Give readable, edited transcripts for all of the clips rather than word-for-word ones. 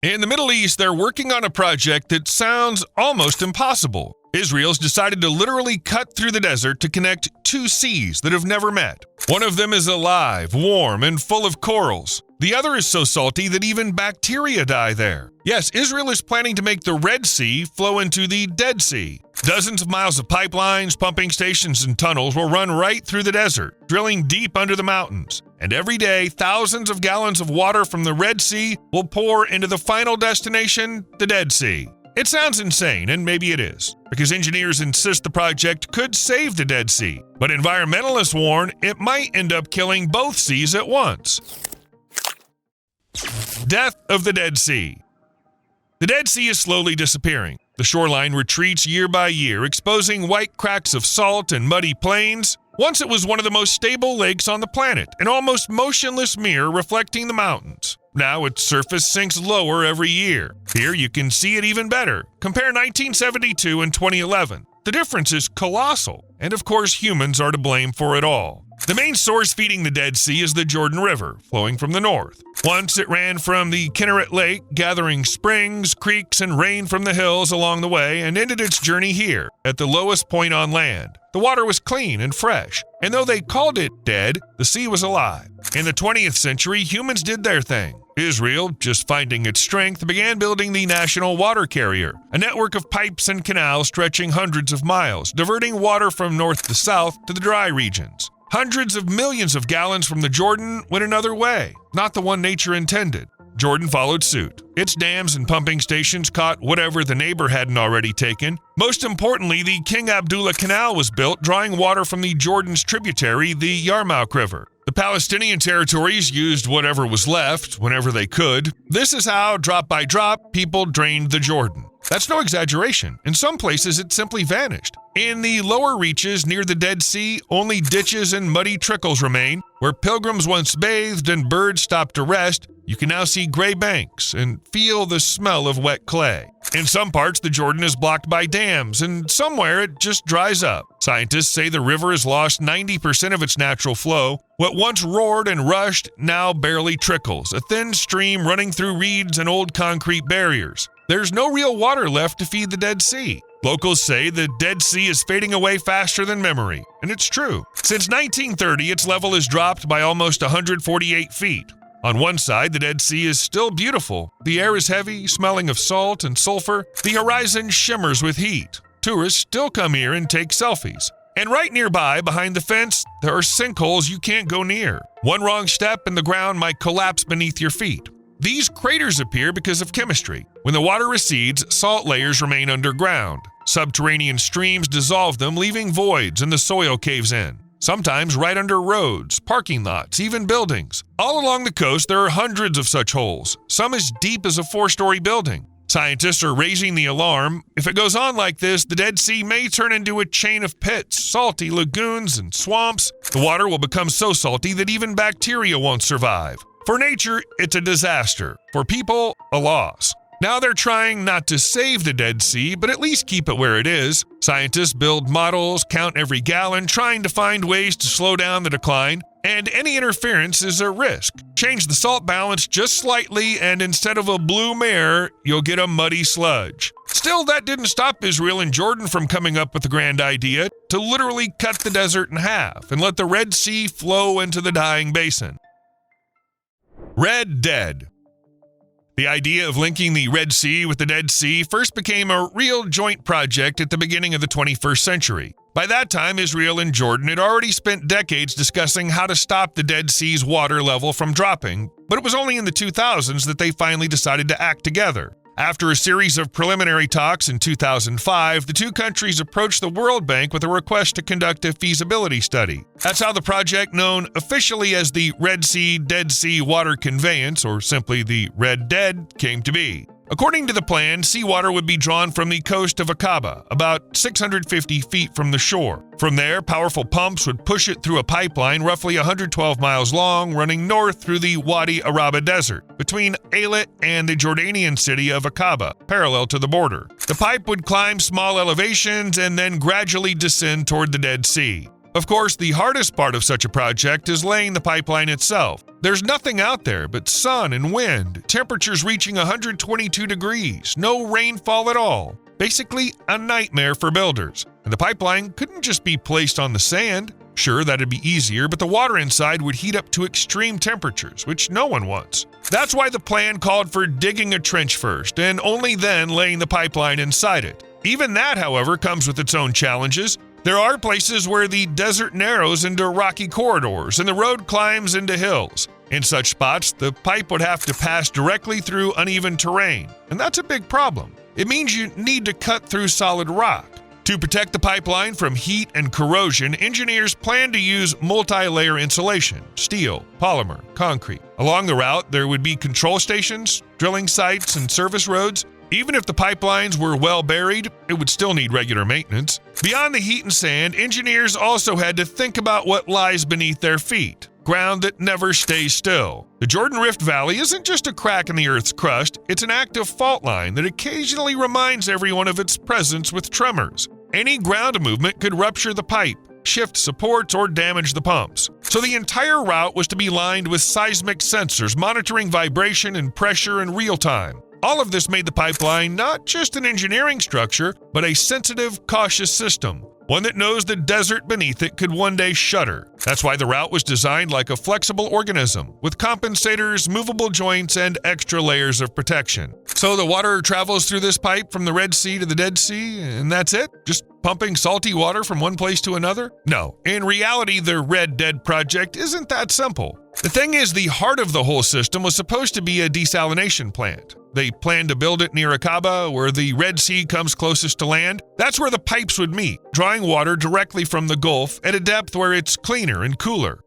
In the Middle East, they're working on a project that sounds almost impossible. Israel's decided to literally cut through the desert to connect two seas that have never met. One of them is alive, warm, and full of corals. The other is so salty that even bacteria die there. Yes, Israel is planning to make the Red Sea flow into the Dead Sea. Dozens of miles of pipelines, pumping stations, and tunnels will run right through the desert, drilling deep under the mountains. And every day, thousands of gallons of water from the Red Sea will pour into the final destination, the Dead Sea. It sounds insane, and maybe it is, because engineers insist the project could save the Dead Sea. But environmentalists warn it might end up killing both seas at once. Death of the Dead Sea. The Dead Sea is slowly disappearing. The shoreline retreats year by year, exposing white cracks of salt and muddy plains. Once it was one of the most stable lakes on the planet, an almost motionless mirror reflecting the mountains. Now its surface sinks lower every year. Here you can see it even better. Compare 1972 and 2011. The difference is colossal, and of course humans are to blame for it all. The main source feeding the Dead Sea is the Jordan River, flowing from the north. Once it ran from the Kinneret Lake, gathering springs, creeks, and rain from the hills along the way, and ended its journey here, at the lowest point on land. The water was clean and fresh, and though they called it dead, the sea was alive. In the 20th century, humans did their thing. Israel, just finding its strength, began building the National Water Carrier, a network of pipes and canals stretching hundreds of miles, diverting water from north to south to the dry regions. Hundreds of millions of gallons from the Jordan went another way, not the one nature intended. Jordan followed suit. Its dams and pumping stations caught whatever the neighbor hadn't already taken. Most importantly, the King Abdullah Canal was built, drawing water from the Jordan's tributary, the Yarmouk River. The Palestinian territories used whatever was left, whenever they could. This is how, drop by drop, people drained the Jordan. That's no exaggeration. In some places, it simply vanished. In the lower reaches near the Dead Sea, only ditches and muddy trickles remain. Where pilgrims once bathed and birds stopped to rest, you can now see gray banks and feel the smell of wet clay. In some parts, the Jordan is blocked by dams, and somewhere it just dries up. Scientists say the river has lost 90% of its natural flow. What once roared and rushed now barely trickles, a thin stream running through reeds and old concrete barriers. There's no real water left to feed the Dead Sea. Locals say the Dead Sea is fading away faster than memory, and it's true. Since 1930, its level has dropped by almost 148 feet. On one side, the Dead Sea is still beautiful. The air is heavy, smelling of salt and sulfur. The horizon shimmers with heat. Tourists still come here and take selfies. And right nearby, behind the fence, there are sinkholes you can't go near. One wrong step and the ground might collapse beneath your feet. These craters appear because of chemistry. When the water recedes, salt layers remain underground. Subterranean streams dissolve them, leaving voids, and the soil caves in. Sometimes right under roads, parking lots, even buildings. All along the coast, there are hundreds of such holes, some as deep as a 4-story building. Scientists are raising the alarm. If it goes on like this, the Dead Sea may turn into a chain of pits, salty lagoons, and swamps. The water will become so salty that even bacteria won't survive. For nature, it's a disaster. For people, a loss. Now they're trying not to save the Dead Sea, but at least keep it where it is. Scientists build models, count every gallon, trying to find ways to slow down the decline, and any interference is a risk. Change the salt balance just slightly, and instead of a blue mare, you'll get a muddy sludge. Still, that didn't stop Israel and Jordan from coming up with the grand idea to literally cut the desert in half and let the Red Sea flow into the dying basin. Red Dead. The idea of linking the Red Sea with the Dead Sea first became a real joint project at the beginning of the 21st century. By that time, Israel and Jordan had already spent decades discussing how to stop the Dead Sea's water level from dropping, but it was only in the 2000s that they finally decided to act together. After a series of preliminary talks in 2005, the two countries approached the World Bank with a request to conduct a feasibility study. That's how the project, known officially as the Red Sea-Dead Sea Water Conveyance, or simply the Red Dead, came to be. According to the plan, seawater would be drawn from the coast of Aqaba, about 650 feet from the shore. From there, powerful pumps would push it through a pipeline roughly 112 miles long, running north through the Wadi Araba Desert, between Eilat and the Jordanian city of Aqaba, parallel to the border. The pipe would climb small elevations and then gradually descend toward the Dead Sea. Of course, the hardest part of such a project is laying the pipeline itself. There's nothing out there but sun and wind, temperatures reaching 122 degrees, no rainfall at all. Basically, a nightmare for builders. And the pipeline couldn't just be placed on the sand. Sure, that'd be easier, but the water inside would heat up to extreme temperatures, which no one wants. That's why the plan called for digging a trench first, and only then laying the pipeline inside it. Even that, however, comes with its own challenges. There are places where the desert narrows into rocky corridors and the road climbs into hills. In such spots, the pipe would have to pass directly through uneven terrain, and that's a big problem. It means you need to cut through solid rock. To protect the pipeline from heat and corrosion, engineers plan to use multi-layer insulation, steel, polymer, concrete. Along the route, there would be control stations, drilling sites, and service roads. Even if the pipelines were well buried, it would still need regular maintenance. Beyond the heat and sand, engineers also had to think about what lies beneath their feet. Ground that never stays still. The Jordan Rift Valley isn't just a crack in the Earth's crust, it's an active fault line that occasionally reminds everyone of its presence with tremors. Any ground movement could rupture the pipe, shift supports, or damage the pumps. So the entire route was to be lined with seismic sensors monitoring vibration and pressure in real time. All of this made the pipeline not just an engineering structure, but a sensitive, cautious system. One that knows the desert beneath it could one day shudder. That's why the route was designed like a flexible organism, with compensators, movable joints, and extra layers of protection. So the water travels through this pipe from the Red Sea to the Dead Sea, and that's it? Just pumping salty water from one place to another? No. In reality, the Red Dead project isn't that simple. The thing is, the heart of the whole system was supposed to be a desalination plant. They planned to build it near Aqaba, where the Red Sea comes closest to land. That's where the pipes would meet, drawing water directly from the Gulf at a depth where it's cleaner and cooler.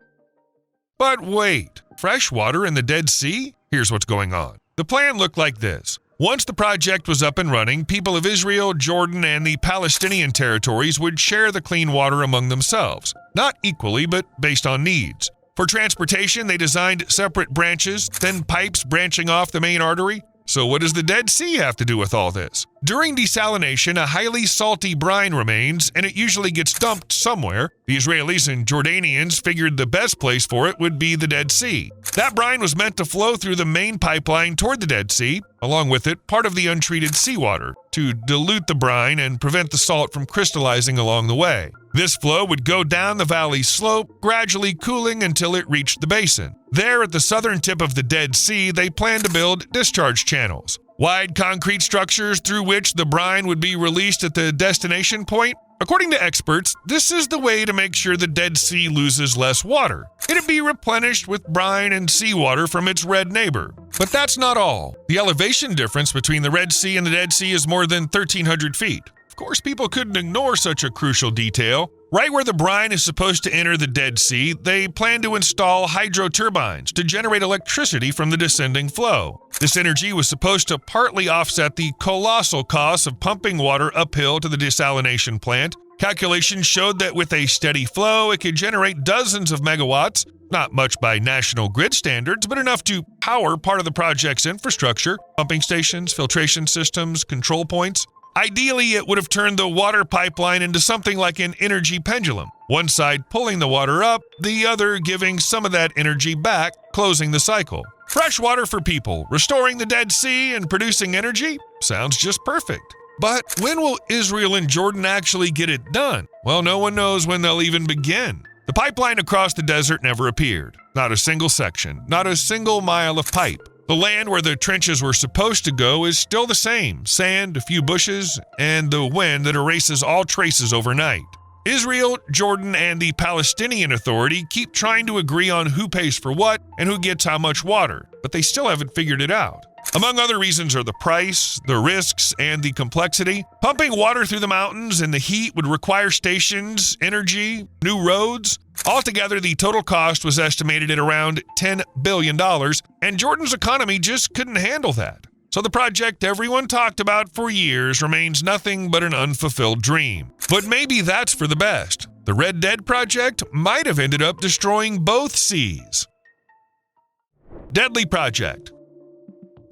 But wait, fresh water in the Dead Sea? Here's what's going on. The plan looked like this. Once the project was up and running, people of Israel, Jordan, and the Palestinian territories would share the clean water among themselves. Not equally, but based on needs. For transportation, they designed separate branches, thin pipes branching off the main artery. So what does the Dead Sea have to do with all this? During desalination, a highly salty brine remains, and it usually gets dumped somewhere. The Israelis and Jordanians figured the best place for it would be the Dead Sea. That brine was meant to flow through the main pipeline toward the Dead Sea, along with it part of the untreated seawater, to dilute the brine and prevent the salt from crystallizing along the way. This flow would go down the valley slope, gradually cooling until it reached the basin. There, at the southern tip of the Dead Sea, they planned to build discharge channels, wide concrete structures through which the brine would be released at the destination point. According to experts, this is the way to make sure the Dead Sea loses less water. It'd be replenished with brine and seawater from its red neighbor. But that's not all. The elevation difference between the Red Sea and the Dead Sea is more than 1,300 feet. Of course, people couldn't ignore such a crucial detail. Right where the brine is supposed to enter the Dead Sea, they plan to install hydro turbines to generate electricity from the descending flow. This energy was supposed to partly offset the colossal cost of pumping water uphill to the desalination plant. Calculations showed that with a steady flow, it could generate dozens of megawatts, not much by national grid standards, but enough to power part of the project's infrastructure, pumping stations, filtration systems, control points. Ideally, it would have turned the water pipeline into something like an energy pendulum, one side pulling the water up, the other giving some of that energy back, closing the cycle. Fresh water for people, restoring the Dead Sea and producing energy? Sounds just perfect. But when will Israel and Jordan actually get it done? Well, no one knows when they'll even begin. The pipeline across the desert never appeared. Not a single section, not a single mile of pipe. The land where the trenches were supposed to go is still the same, sand, a few bushes, and the wind that erases all traces overnight. Israel, Jordan, and the Palestinian Authority keep trying to agree on who pays for what and who gets how much water, but they still haven't figured it out. Among other reasons are the price, the risks, and the complexity. Pumping water through the mountains in the heat would require stations, energy, new roads. Altogether, the total cost was estimated at around $10 billion, and Jordan's economy just couldn't handle that. So the project everyone talked about for years remains nothing but an unfulfilled dream. But maybe that's for the best. The Red Dead project might have ended up destroying both seas. Deadly project.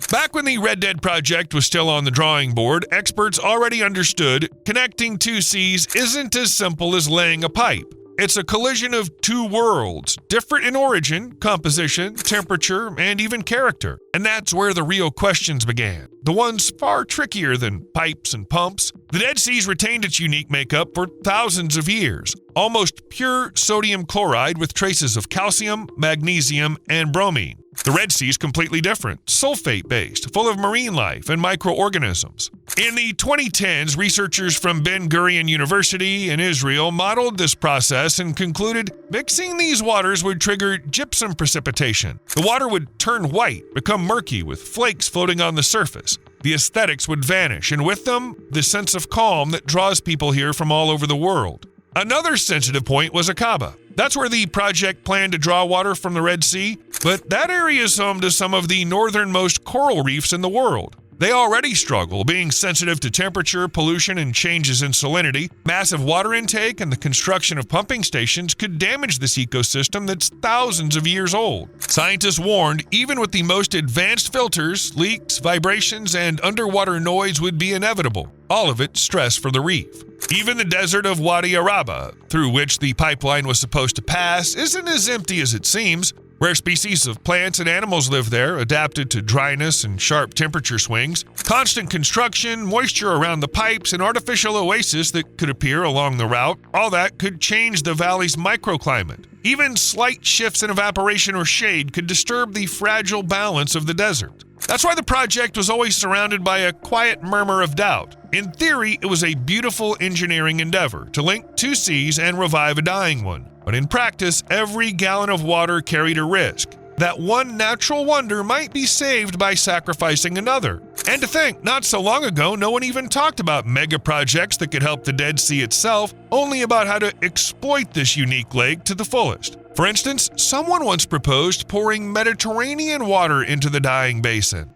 Back when the Red Dead project was still on the drawing board, experts already understood connecting two seas isn't as simple as laying a pipe. It's a collision of two worlds, different in origin, composition, temperature, and even character. And that's where the real questions began. The ones far trickier than pipes and pumps. The Dead Sea's retained its unique makeup for thousands of years. Almost pure sodium chloride with traces of calcium, magnesium, and bromine. The Red Sea is completely different, sulfate-based, full of marine life and microorganisms. In the 2010s, researchers from Ben Gurion University in Israel modeled this process and concluded mixing these waters would trigger gypsum precipitation. The water would turn white, become murky with flakes floating on the surface. The aesthetics would vanish, and with them, the sense of calm that draws people here from all over the world. Another sensitive point was Aqaba. That's where the project planned to draw water from the Red Sea, but that area is home to some of the northernmost coral reefs in the world. They already struggle, being sensitive to temperature, pollution, and changes in salinity. Massive water intake and the construction of pumping stations could damage this ecosystem that's thousands of years old. Scientists warned even with the most advanced filters, leaks, vibrations, and underwater noise would be inevitable. All of it stress for the reef. Even the desert of Wadi Araba, through which the pipeline was supposed to pass, isn't as empty as it seems. Rare species of plants and animals live there, adapted to dryness and sharp temperature swings. Constant construction, moisture around the pipes, and artificial oasis that could appear along the route, all that could change the valley's microclimate. Even slight shifts in evaporation or shade could disturb the fragile balance of the desert. That's why the project was always surrounded by a quiet murmur of doubt. In theory, it was a beautiful engineering endeavor to link two seas and revive a dying one. But in practice, every gallon of water carried a risk. That one natural wonder might be saved by sacrificing another. And to think, not so long ago, no one even talked about mega projects that could help the Dead Sea itself, only about how to exploit this unique lake to the fullest. For instance, someone once proposed pouring Mediterranean water into the dying basin.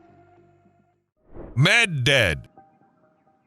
Med-Dead.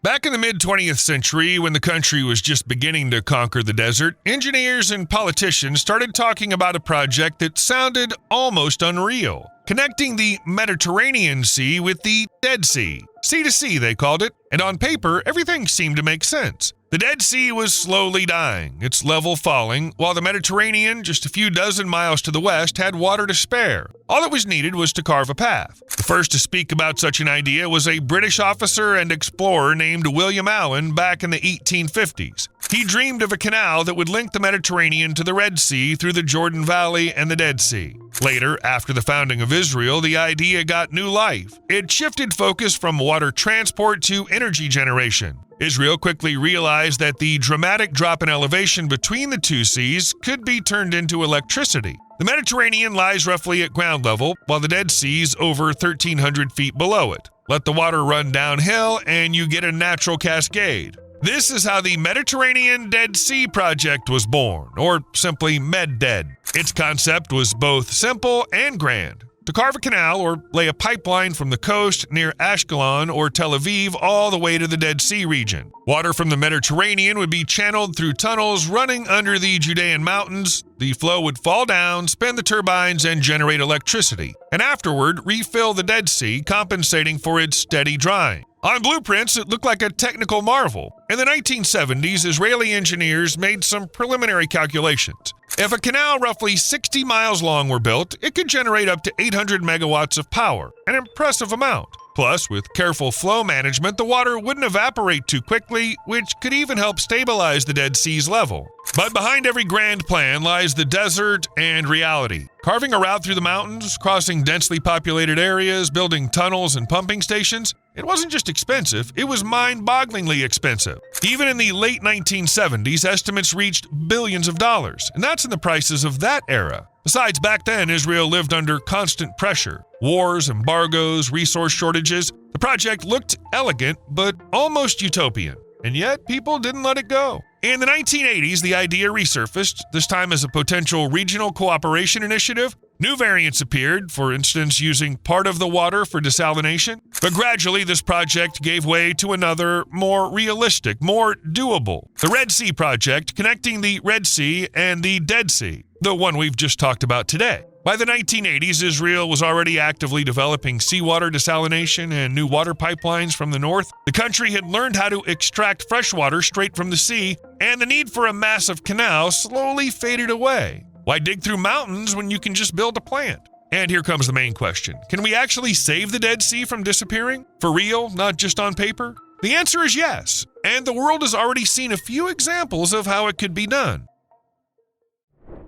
Back in the mid-20th century, when the country was just beginning to conquer the desert, engineers and politicians started talking about a project that sounded almost unreal, connecting the Mediterranean Sea with the Dead Sea. Sea to sea, they called it, and on paper, everything seemed to make sense. The Dead Sea was slowly dying, its level falling, while the Mediterranean, just a few dozen miles to the west, had water to spare. All that was needed was to carve a path. The first to speak about such an idea was a British officer and explorer named William Allen back in the 1850s. He dreamed of a canal that would link the Mediterranean to the Red Sea through the Jordan Valley and the Dead Sea. Later, after the founding of Israel, the idea got new life. It shifted focus from water transport to energy generation. Israel quickly realized that the dramatic drop in elevation between the two seas could be turned into electricity. The Mediterranean lies roughly at ground level, while the Dead Sea is over 1,300 feet below it. Let the water run downhill, and you get a natural cascade. This is how the Mediterranean Dead Sea Project was born, or simply Med-Dead. Its concept was both simple and grand. To carve a canal or lay a pipeline from the coast near Ashkelon or Tel Aviv all the way to the Dead Sea region. Water from the Mediterranean would be channeled through tunnels running under the Judean mountains. The flow would fall down, spin the turbines, and generate electricity, and afterward refill the Dead Sea, compensating for its steady drying. On blueprints, it looked like a technical marvel. In the 1970s, Israeli engineers made some preliminary calculations. If a canal roughly 60 miles long were built, it could generate up to 800 megawatts of power, an impressive amount. Plus, with careful flow management, the water wouldn't evaporate too quickly, which could even help stabilize the Dead Sea's level. But behind every grand plan lies the desert and reality. Carving a route through the mountains, crossing densely populated areas, building tunnels and pumping stations, it wasn't just expensive, it was mind-bogglingly expensive. Even in the late 1970s, estimates reached billions of dollars, and that's in the prices of that era. Besides, back then, Israel lived under constant pressure. Wars, embargoes, resource shortages. The project looked elegant, but almost utopian. And yet, people didn't let it go. In the 1980s, the idea resurfaced, this time as a potential regional cooperation initiative. New variants appeared, for instance, using part of the water for desalination. But gradually, this project gave way to another, more realistic, more doable. The Red Sea Project, connecting the Red Sea and the Dead Sea, the one we've just talked about today. By the 1980s, Israel was already actively developing seawater desalination and new water pipelines from the north. The country had learned how to extract fresh water straight from the sea, and the need for a massive canal slowly faded away. Why dig through mountains when you can just build a plant? And here comes the main question. Can we actually save the Dead Sea from disappearing? For real, not just on paper? The answer is yes, and the world has already seen a few examples of how it could be done.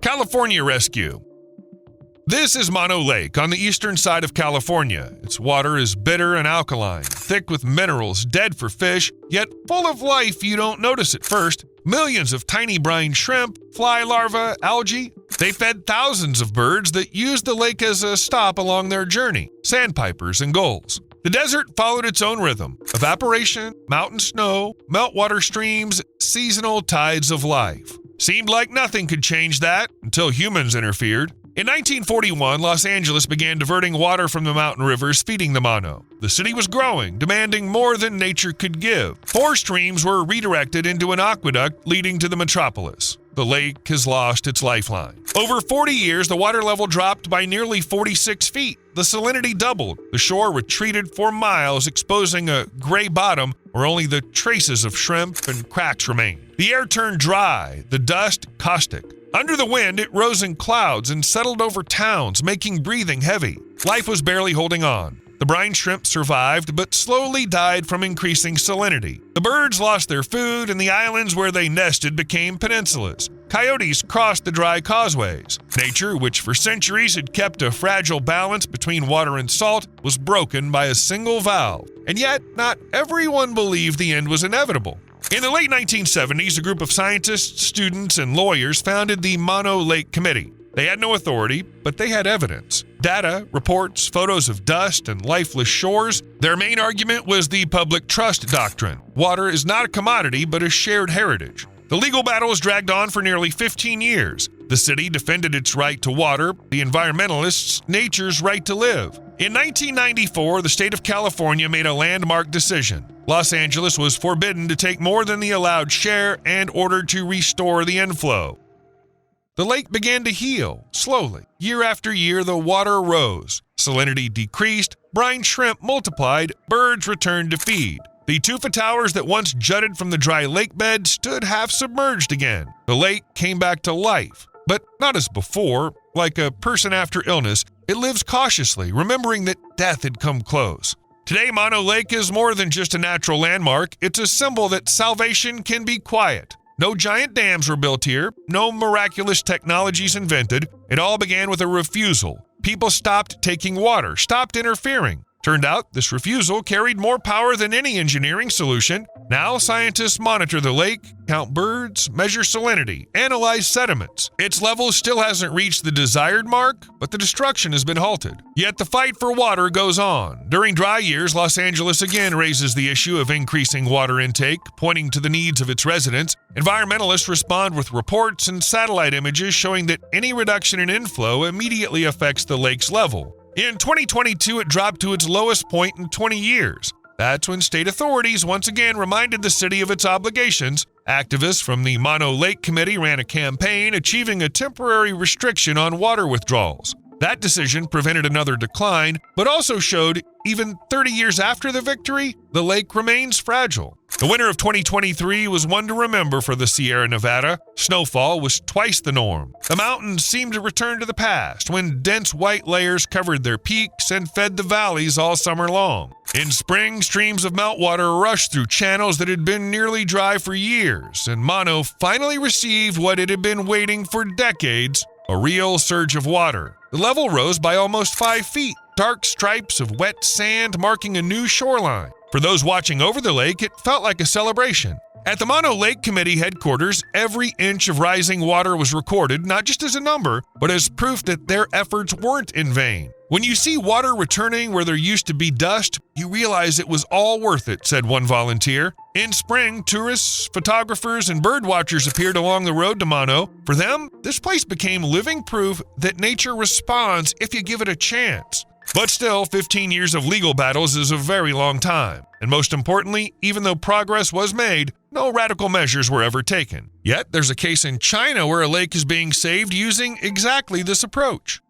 California rescue. This is Mono Lake on the eastern side of California. Its water is bitter and alkaline, thick with minerals, dead for fish, yet full of life you don't notice at first. Millions of tiny brine shrimp, fly larvae, algae. They fed thousands of birds that used the lake as a stop along their journey, sandpipers and gulls. The desert followed its own rhythm: evaporation, mountain snow, meltwater streams, seasonal tides of life. Seemed like nothing could change that until humans interfered. In 1941, Los Angeles began diverting water from the mountain rivers feeding the Mono. The city was growing, demanding more than nature could give. 4 streams were redirected into an aqueduct leading to the metropolis. The lake has lost its lifeline. Over 40 years, the water level dropped by nearly 46 feet. The salinity doubled. The shore retreated for miles, exposing a gray bottom where only the traces of shrimp and cracks remained. The air turned dry, the dust caustic. Under the wind, it rose in clouds and settled over towns, making breathing heavy. Life was barely holding on. The brine shrimp survived, but slowly died from increasing salinity. The birds lost their food, and the islands where they nested became peninsulas. Coyotes crossed the dry causeways. Nature, which for centuries had kept a fragile balance between water and salt, was broken by a single valve. And yet, not everyone believed the end was inevitable. In the late 1970s, a group of scientists, students, and lawyers founded the Mono Lake Committee. They had no authority, but they had evidence. Data, reports, photos of dust and lifeless shores. Their main argument was the public trust doctrine. Water is not a commodity, but a shared heritage. The legal battles dragged on for nearly 15 years. The city defended its right to water, the environmentalists nature's right to live. In 1994, the state of California made a landmark decision. Los Angeles was forbidden to take more than the allowed share and ordered to restore the inflow. The lake began to heal, slowly. Year after year, the water rose. Salinity decreased, brine shrimp multiplied, birds returned to feed. The tufa towers that once jutted from the dry lake bed stood half submerged again. The lake came back to life, but not as before. Like a person after illness, it lives cautiously, remembering that death had come close. Today, Mono Lake is more than just a natural landmark. It's a symbol that salvation can be quiet. No giant dams were built here, no miraculous technologies invented. It all began with a refusal. People stopped taking water, stopped interfering. Turned out, this refusal carried more power than any engineering solution. Now, scientists monitor the lake, count birds, measure salinity, analyze sediments. Its level still hasn't reached the desired mark, but the destruction has been halted. Yet the fight for water goes on. During dry years, Los Angeles again raises the issue of increasing water intake, pointing to the needs of its residents. Environmentalists respond with reports and satellite images showing that any reduction in inflow immediately affects the lake's level. In 2022, it dropped to its lowest point in 20 years. That's when state authorities once again reminded the city of its obligations. Activists from the Mono Lake Committee ran a campaign achieving a temporary restriction on water withdrawals. That decision prevented another decline, but also showed, even 30 years after the victory, the lake remains fragile. The winter of 2023 was one to remember for the Sierra Nevada. Snowfall was twice the norm. The mountains seemed to return to the past when dense white layers covered their peaks and fed the valleys all summer long. In spring, streams of meltwater rushed through channels that had been nearly dry for years, and Mono finally received what it had been waiting for decades: a real surge of water. The level rose by almost 5 feet, dark stripes of wet sand marking a new shoreline. For those watching over the lake, it felt like a celebration. At the Mono Lake Committee headquarters, every inch of rising water was recorded, not just as a number, but as proof that their efforts weren't in vain. When you see water returning where there used to be dust, you realize it was all worth it, said one volunteer. In spring, tourists, photographers, and birdwatchers appeared along the road to Mono. For them, this place became living proof that nature responds if you give it a chance. But still, 15 years of legal battles is a very long time. And most importantly, even though progress was made, no radical measures were ever taken. Yet, there's a case in China where a lake is being saved using exactly this approach.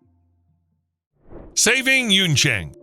Saving Yuncheng.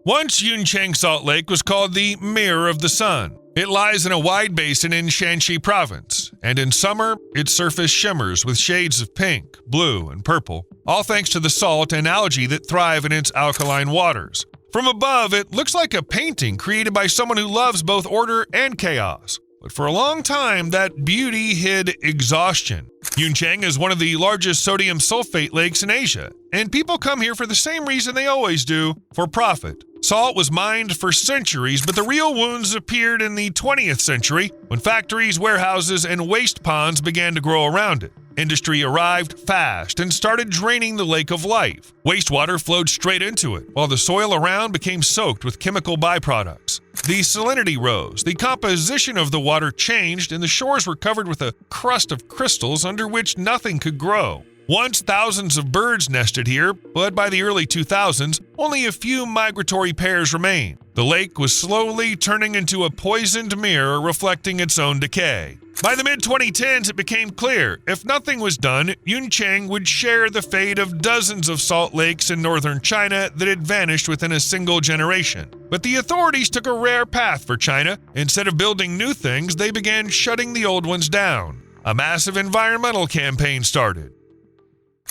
Once Yuncheng Salt Lake was called the Mirror of the Sun. It lies in a wide basin in Shanxi province, and in summer, its surface shimmers with shades of pink, blue, and purple, all thanks to the salt and algae that thrive in its alkaline waters. From above, it looks like a painting created by someone who loves both order and chaos. But for a long time, that beauty hid exhaustion. Yuncheng is one of the largest sodium sulfate lakes in Asia, and people come here for the same reason they always do, for profit. Salt was mined for centuries, but the real wounds appeared in the 20th century when factories, warehouses, and waste ponds began to grow around it. Industry arrived fast and started draining the lake of life. Wastewater flowed straight into it, while the soil around became soaked with chemical byproducts. The salinity rose, the composition of the water changed, and the shores were covered with a crust of crystals under which nothing could grow. Once thousands of birds nested here, but by the early 2000s, only a few migratory pairs remained. The lake was slowly turning into a poisoned mirror reflecting its own decay. By the mid-2010s, it became clear, if nothing was done, Yuncheng would share the fate of dozens of salt lakes in northern China that had vanished within a single generation. But the authorities took a rare path for China. Instead of building new things, they began shutting the old ones down. A massive environmental campaign started.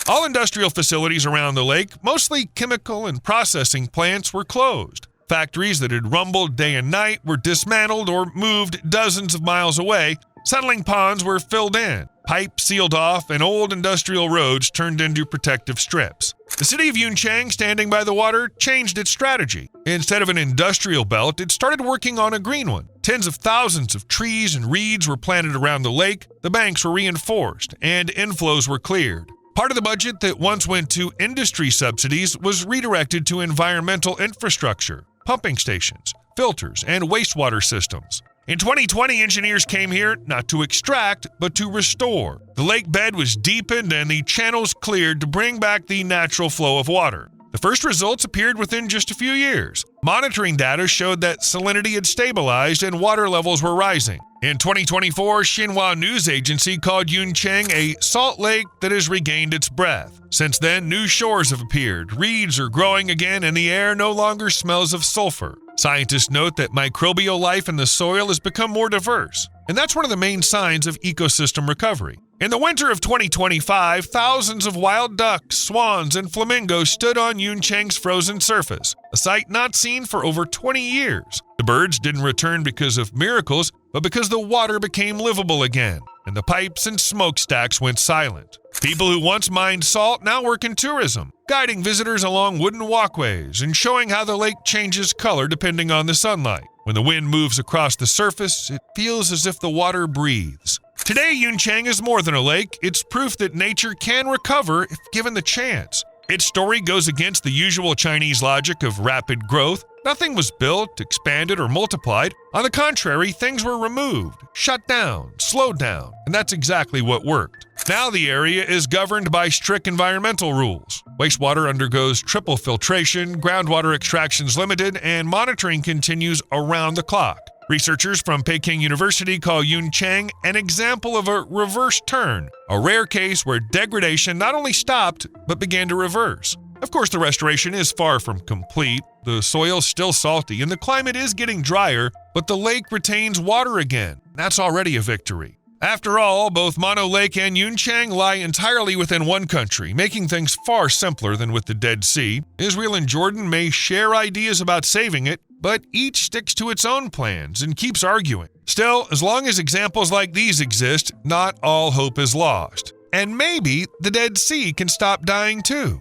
All industrial facilities around the lake, mostly chemical and processing plants, were closed. Factories that had rumbled day and night were dismantled or moved dozens of miles away. Settling ponds were filled in, pipes sealed off, and old industrial roads turned into protective strips. The city of Yuncheng, standing by the water, changed its strategy. Instead of an industrial belt, it started working on a green one. Tens of thousands of trees and reeds were planted around the lake, the banks were reinforced, and inflows were cleared. Part of the budget that once went to industry subsidies was redirected to environmental infrastructure, pumping stations, filters, and wastewater systems. In 2020, engineers came here not to extract, but to restore. The lake bed was deepened and the channels cleared to bring back the natural flow of water. The first results appeared within just a few years. Monitoring data showed that salinity had stabilized and water levels were rising. In 2024, Xinhua News Agency called Yuncheng a salt lake that has regained its breath. Since then, new shores have appeared, reeds are growing again, and the air no longer smells of sulfur. Scientists note that microbial life in the soil has become more diverse, and that's one of the main signs of ecosystem recovery. In the winter of 2025, thousands of wild ducks, swans, and flamingos stood on Yuncheng's frozen surface, a sight not seen for over 20 years. The birds didn't return because of miracles, but because the water became livable again, and the pipes and smokestacks went silent. People who once mined salt now work in tourism, guiding visitors along wooden walkways and showing how the lake changes color depending on the sunlight. When the wind moves across the surface, it feels as if the water breathes. Today, Yuncheng is more than a lake. It's proof that nature can recover if given the chance. Its story goes against the usual Chinese logic of rapid growth. Nothing was built, expanded, or multiplied. On the contrary, things were removed, shut down, slowed down, and that's exactly what worked. Now the area is governed by strict environmental rules. Wastewater undergoes triple filtration, groundwater extractions limited, and monitoring continues around the clock. Researchers from Peking University call Yuncheng an example of a reverse turn, a rare case where degradation not only stopped, but began to reverse. Of course, the restoration is far from complete. The soil's still salty and the climate is getting drier, but the lake retains water again. That's already a victory. After all, both Mono Lake and Yuncheng lie entirely within one country, making things far simpler than with the Dead Sea. Israel and Jordan may share ideas about saving it, but each sticks to its own plans and keeps arguing. Still, as long as examples like these exist, not all hope is lost. And maybe the Dead Sea can stop dying too.